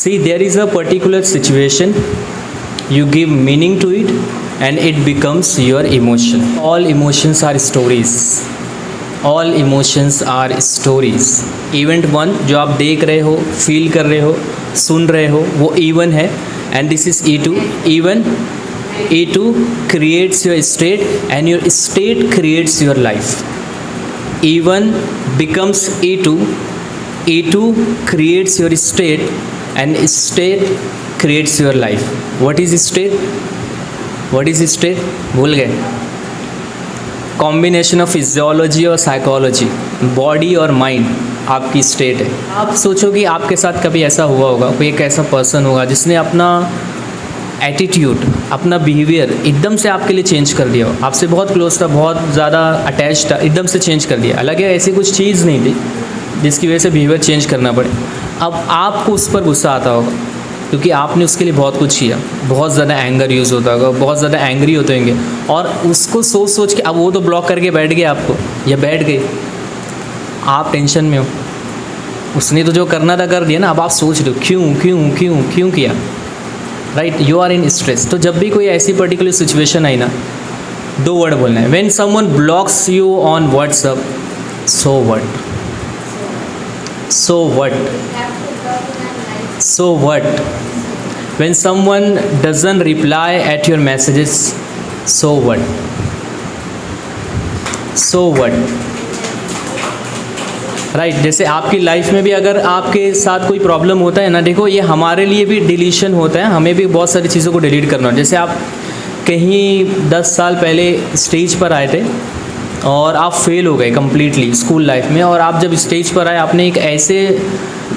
See, there is a particular situation, you give meaning to it and it becomes your emotion. All emotions are stories. All emotions are stories. Event 1 जो आप देख रहे हो, feel कर रहे हो, सुन रहे हो, वो E1 है, and this is E2. E2 creates your state and your state creates your life. E1 becomes E2. E2 creates your state and state creates your life. What is state? What is state? भूल गए? Combination of physiology और psychology, body और mind आपकी state है। आप सोचो कि आपके साथ कभी ऐसा हुआ होगा, कोई एक ऐसा पर्सन होगा जिसने अपना एटीट्यूड, अपना बिहेवियर एकदम से आपके लिए चेंज कर दिया हो। आपसे बहुत क्लोज था, बहुत ज़्यादा अटैच था, एकदम से चेंज कर दिया। हालांकि ऐसी कुछ चीज़ नहीं थी जिसकी वजह से बिहेवियर चेंज करना पड़े। अब आपको उस पर गुस्सा आता होगा क्योंकि आपने उसके लिए बहुत कुछ किया, बहुत ज़्यादा एंगर यूज़ होता होगा, बहुत ज़्यादा एंग्री होते होंगे और उसको सोच सोच के अब वो तो ब्लॉक करके बैठ गया आपको या बैठ गई, आप टेंशन में हो। उसने तो जो करना था कर दिया ना, अब आप सोच रहे हो क्यों क्यों क्यों क्यों किया, right? You are in stress. तो जब भी कोई ऐसी पर्टिकुलर सिचुएशन आई ना, 2 वर्ड बोलना है। When someone blocks you on WhatsApp, so what, so what, so what? When someone doesn't reply at your messages, so what? So what? Right जैसे आपकी लाइफ में भी अगर आपके साथ कोई प्रॉब्लम होता है ना, देखो ये हमारे लिए भी डिलीशन होता है, हमें भी बहुत सारी चीज़ों को डिलीट करना होता है। जैसे आप कहीं 10 साल पहले स्टेज पर आए थे और आप फेल हो गए कम्प्लीटली स्कूल लाइफ में, और आप जब स्टेज पर आए आपने एक ऐसे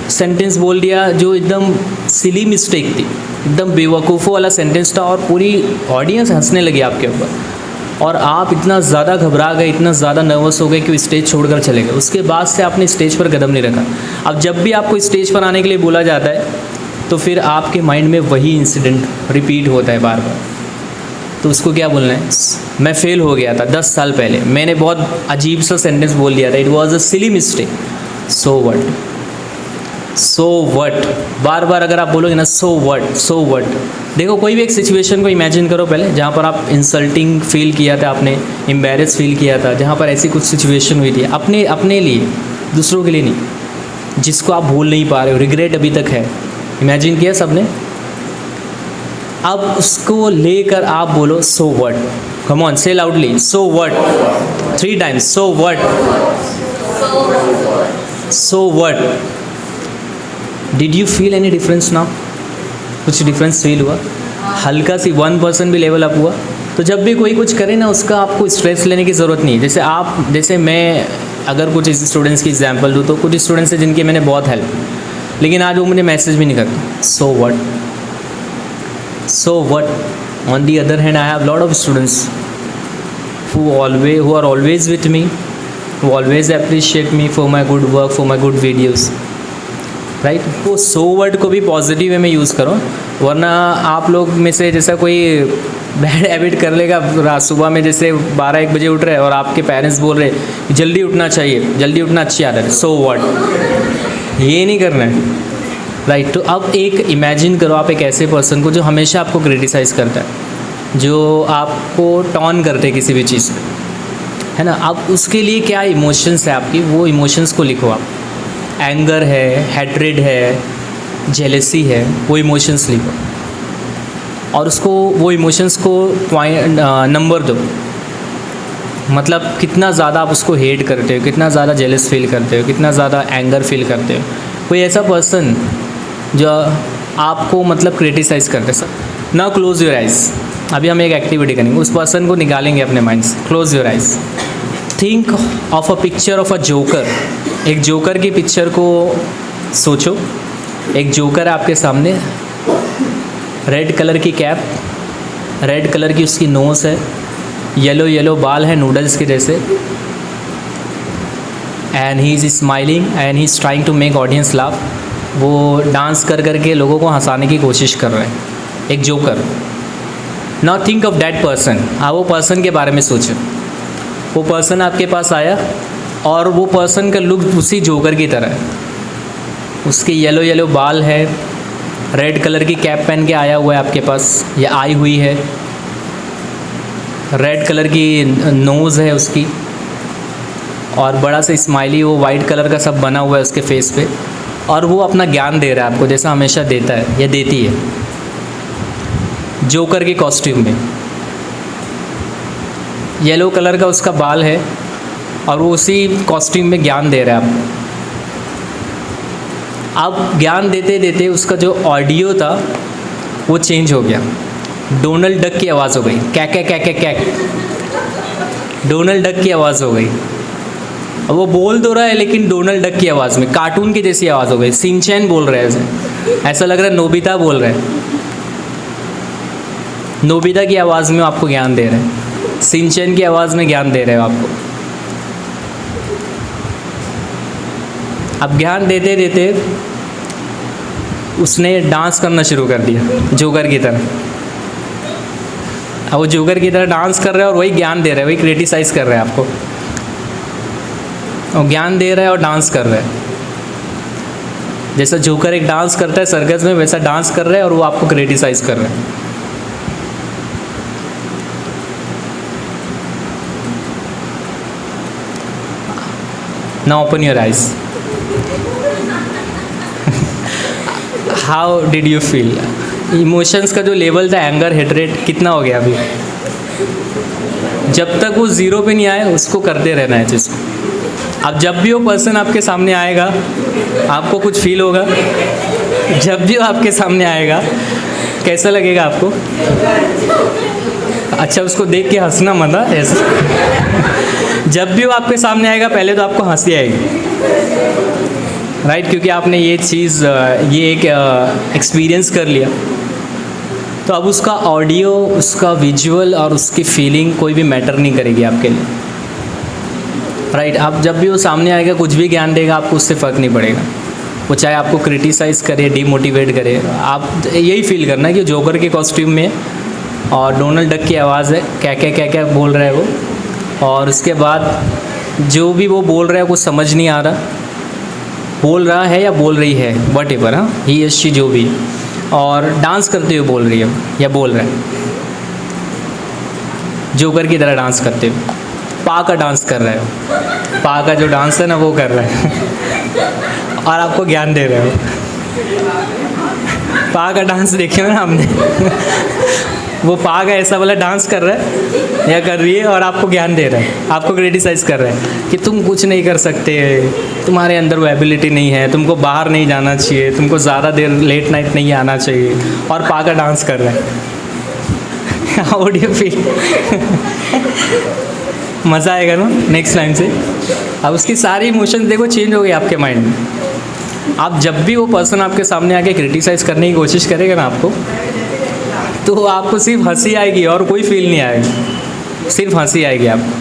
सेंटेंस बोल दिया जो एकदम सिली मिस्टेक थी, एकदम बेवकूफ़ों वाला सेंटेंस था और पूरी ऑडियंस हंसने लगी आपके ऊपर, और आप इतना ज़्यादा घबरा गए, इतना ज़्यादा नर्वस हो गए कि स्टेज छोड़कर चले गए। उसके बाद से आपने स्टेज पर कदम नहीं रखा। अब जब भी आपको स्टेज पर आने के लिए बोला जाता है तो फिर आपके माइंड में वही इंसिडेंट रिपीट होता है बार बार। तो उसको क्या बोलना है? मैं फेल हो गया था 10 साल पहले, मैंने बहुत अजीब सा सेंटेंस बोल दिया था, it was a silly mistake, so what, so what. बार बार अगर आप बोलोगे ना सो व्हाट, सो व्हाट। देखो कोई भी एक सिचुएशन को इमेजिन करो पहले जहाँ पर आप इंसल्टिंग फील किया था, आपने एम्बेरस फील किया था, जहाँ पर ऐसी कुछ सिचुएशन हुई थी अपने लिए, दूसरों के लिए नहीं, जिसको आप भूल नहीं पा रहे हो, रिग्रेट अभी तक है। इमेजिन किया सबने? अब उसको लेकर आप बोलो सो व्हाट। कम ऑन, से loudly, so what, 3 times, so what, so what. Did you feel any difference now? कुछ डिफरेंस फील हुआ? हल्का सी 1% भी लेवल अप हुआ? तो जब भी कोई कुछ करे ना, उसका आपको स्ट्रेस लेने की ज़रूरत नहीं है। जैसे मैं अगर कुछ स्टूडेंट्स की एग्जांपल दूँ तो कुछ स्टूडेंट्स हैं जिनकी मैंने बहुत हेल्प, लेकिन आज वो मुझे मैसेज भी नहीं करते, so what, so what? On the other hand, I have lot of students who are always with me, who always appreciate me for my good work, for my good videos, right? तो so what को भी positive way में use करो, वरना आप लोग में से जैसा कोई बैड हैबिट कर लेगा, रात सुबह में जैसे 12-1 बजे उठ रहे हैं और आपके पेरेंट्स बोल रहे हैं जल्दी उठना चाहिए, जल्दी उठना अच्छी आदत है, so what? ये नहीं करना है, राइट। तो अब एक इमेजिन करो, आप एक ऐसे पर्सन को जो हमेशा आपको क्रिटिसाइज़ करता है, जो आपको टॉन करते हैं किसी भी चीज़ पे, है ना। अब उसके लिए क्या इमोशंस है आपकी, वो इमोशंस को लिखो आप। एंगर है, हैट्रेड है, जेलेसी है, वो इमोशंस लिखो और उसको, वो इमोशंस को नंबर दो। मतलब कितना ज़्यादा आप उसको हेट करते हो, कितना ज़्यादा जेलस फील करते हो, कितना ज़्यादा एंगर फील करते हो। कोई ऐसा पर्सन जो आपको मतलब क्रिटिसाइज़ करते sir. Now close your eyes. अभी हम एक एक्टिविटी करेंगे, उस पर्सन को निकालेंगे अपने माइंड से। Close your eyes. Think of a picture of a joker. एक जोकर की पिक्चर को सोचो। एक जोकर है आपके सामने, रेड कलर की कैप, रेड कलर की उसकी नोज़ है, येलो बाल है नूडल्स के जैसे, and he is smiling and he is trying to make audience laugh. वो डांस कर करके लोगों को हंसाने की कोशिश कर रहे हैं, एक joker. Now think of that person. आप वो पर्सन के बारे में सोचो। वो पर्सन आपके पास आया और वो पर्सन का लुक उसी जोकर की तरह है। उसके येलो बाल है, रेड कलर की कैप पहन के आया हुआ है आपके पास या आई हुई है, रेड कलर की नोज़ है उसकी, और बड़ा सा स्माइली वो वाइट कलर का सब बना हुआ है उसके फेस पे, और वो अपना ज्ञान दे रहा है आपको जैसा हमेशा देता है या देती है, जोकर के कॉस्ट्यूम में। येलो कलर का उसका बाल है और वो उसी कॉस्ट्यूम में ज्ञान दे रहा है आपको। अब ज्ञान देते देते उसका जो ऑडियो था वो चेंज हो गया, डोनाल्ड डक की आवाज़ हो गई, कैक कैक कैक कैक, डोनाल्ड डक की आवाज़ हो गई। अब वो बोल तो रहा है लेकिन डोनाल्ड डक की आवाज़ में, कार्टून की जैसी आवाज़ हो गई, सिंचैन बोल रहा है, ऐसा लग रहा है नोबिता बोल रहा है, नोबिता की आवाज़ में आपको ज्ञान दे रहे हैं, सिंचैन की आवाज़ में ज्ञान दे रहे हो आपको। अब ज्ञान देते देते उसने डांस करना शुरू कर दिया जोकर की तरह। अब वो जोकर की तरह डांस कर रहा है और वही ज्ञान दे रहा है, वही क्रिटिसाइज़ कर रहा है आपको, और ज्ञान दे रहा है और डांस कर रहा है। जैसा जोकर एक डांस करता है सर्कस में, वैसा डांस कर रहा है और वो आपको क्रिटिसाइज़ कर रहा है। Now open your eyes. How did you feel? Emotions का जो लेवल था, एंगर, हेट्रेड, कितना हो गया अभी? जब तक वो ज़ीरो पे नहीं आए उसको करते रहना है चीज़। अब जब भी वो पर्सन आपके सामने आएगा आपको कुछ फील होगा, जब भी वो आपके सामने आएगा कैसा लगेगा आपको? अच्छा, उसको देख के हंसना मत, ऐसा। जब भी वो आपके सामने आएगा पहले तो आपको हंसी आएगी, राइट, क्योंकि आपने ये चीज़, ये एक एक्सपीरियंस कर लिया। तो अब उसका ऑडियो, उसका विजुअल और उसकी फीलिंग कोई भी मैटर नहीं करेगी आपके लिए, राइट। अब जब भी वो सामने आएगा कुछ भी ज्ञान देगा आपको उससे फ़र्क नहीं पड़ेगा, वो चाहे आपको क्रिटिसाइज़ करे, डीमोटिवेट करे, आप यही फील करना है कि जोकर के कॉस्ट्यूम में और डोनाल्ड डक की आवाज़ है, क्या क्या बोल रहा है वो, और उसके बाद जो भी वो बोल रहा है कुछ समझ नहीं आ रहा, बोल रहा है या बोल रही है, वट एवर, हाँ, ही शी जो भी, और डांस करते हुए बोल रही है या बोल रहा है, जोकर की तरह डांस करते हुए, पा का डांस कर रहा है, पा का जो डांस है ना वो कर रहा है और आपको ज्ञान दे रहे हो। पा का डांस देखे ना हमने वो पा का ऐसा वाला डांस कर रहा है या कर रही है और आपको ज्ञान दे रहा है, आपको क्रिटिसाइज़ कर रहा है कि तुम कुछ नहीं कर सकते, तुम्हारे अंदर वो एबिलिटी नहीं है, तुमको बाहर नहीं जाना चाहिए, तुमको ज़्यादा देर लेट नाइट नहीं आना चाहिए, और पा का डांस कर रहा है। How do you feel? मज़ा आएगा ना नेक्स्ट टाइम से? अब उसकी सारी इमोशंस देखो चेंज हो गई आपके माइंड में। आप जब भी वो पर्सन आपके सामने आके क्रिटिसाइज़ करने की कोशिश करेगा ना आपको, तो आपको सिर्फ हंसी आएगी और कोई फील नहीं आएगी, सिर्फ हंसी आएगी आपको।